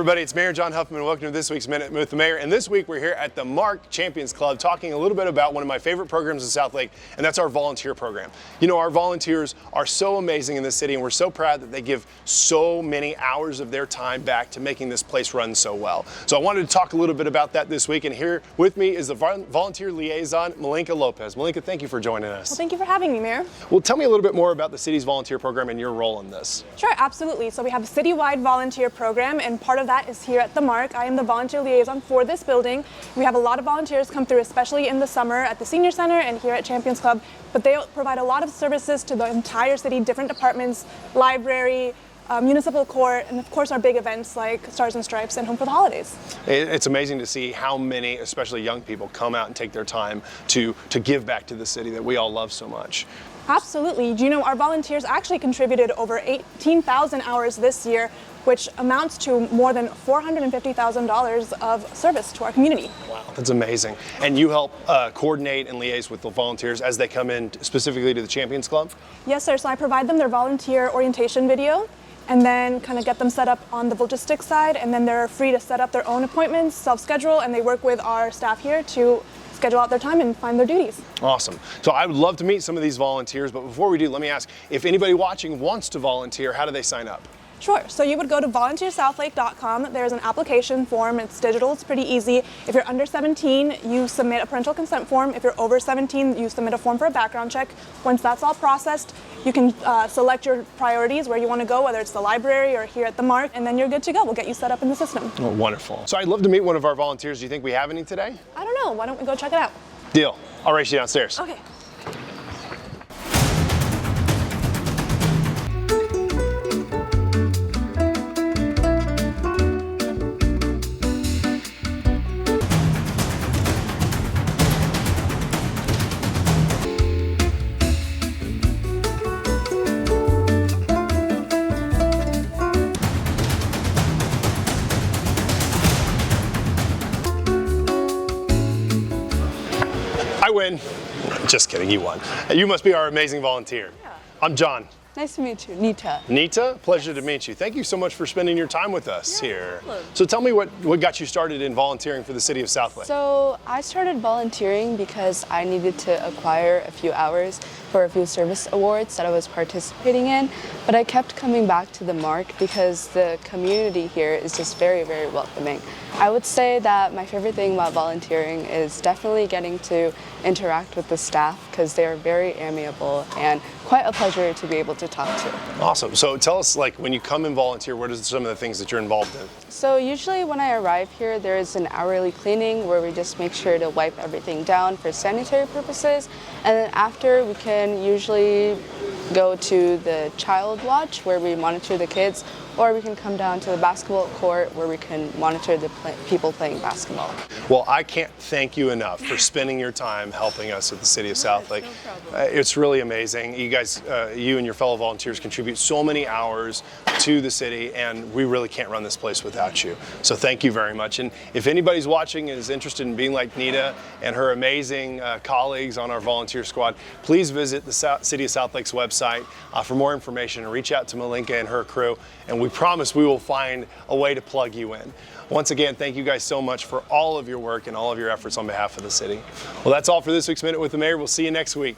everybody, it's Mayor John Huffman. Welcome to this week's Minute with the Mayor. And this week we're here at the Mark Champions Club talking a little bit about one of my favorite programs in Southlake, and that's our volunteer program. You know, our volunteers are so amazing in this city, and we're so proud that they give so many hours of their time back to making this place run so well. So I wanted to talk a little bit about that this week, and here with me is the Volunteer Liaison, Milenka Lopez. Milenka, thank you for joining us. Well, thank you for having me, Mayor. Well, tell me a little bit more about the city's volunteer program and your role in this. Sure, absolutely. So we have a citywide volunteer program, and part of that is here at the Mark. I am the volunteer liaison for this building. We have a lot of volunteers come through, especially in the summer at the Senior Center and here at Champions Club, but they provide a lot of services to the entire city, different departments, library, municipal court, and of course our big events like Stars and Stripes and Home for the Holidays. It's amazing to see how many, especially young people, come out and take their time to give back to the city that we all love so much. Absolutely. Do you know our volunteers actually contributed over 18,000 hours this year, which amounts to more than $450,000 of service to our community. Wow, that's amazing. And you help coordinate and liaise with the volunteers as they come in specifically to the Champions Club? Yes, sir. So I provide them their volunteer orientation video and then kind of get them set up on the logistics side, and then they're free to set up their own appointments, self-schedule, and they work with our staff here to schedule out their time and find their duties. Awesome. So I would love to meet some of these volunteers, but before we do, let me ask, if anybody watching wants to volunteer, how do they sign up? Sure. So you would go to volunteersouthlake.com. There's an application form. It's digital. It's pretty easy. If you're under 17, you submit a parental consent form. If you're over 17, you submit a form for a background check. Once that's all processed, you can select your priorities, where you want to go, whether it's the library or here at the Mark, and then you're good to go. We'll get you set up in the system. Oh, wonderful. So I'd love to meet one of our volunteers. Do you think we have any today? I don't know. Why don't we go check it out? Deal. I'll race you downstairs. Okay. I win. Just kidding, you won. You must be our amazing volunteer. Yeah. I'm John. Nice to meet you, Nita. Nita, pleasure to meet you. Thank you so much for spending your time with us here. Problem. So tell me what got you started in volunteering for the city of Southlake. So I started volunteering because I needed to acquire a few hours for a few service awards that I was participating in, but I kept coming back to the Mark because the community here is just very, very welcoming. I would say that my favorite thing about volunteering is definitely getting to interact with the staff because they are very amiable and quite a pleasure to be able to talk to. Awesome. So tell us, like, when you come and volunteer, what are some of the things that you're involved in? So usually when I arrive here, there is an hourly cleaning where we just make sure to wipe everything down for sanitary purposes. And then after, we can usually go to the child watch where we monitor the kids, or we can come down to the basketball court where we can monitor the people playing basketball. Well, I can't thank you enough for spending your time helping us at the city of Southlake. No problem. It's really amazing. You guys, you and your fellow volunteers contribute so many hours to the city, and we really can't run this place without you. So thank you very much. And if anybody's watching and is interested in being like Nita and her amazing colleagues on our volunteer squad, please visit the City of Southlake's website for more information and reach out to Milenka and her crew, and we promise we will find a way to plug you in. Once again, thank you guys so much for all of your work and all of your efforts on behalf of the city. Well, that's all for this week's Minute with the Mayor. We'll see you next week.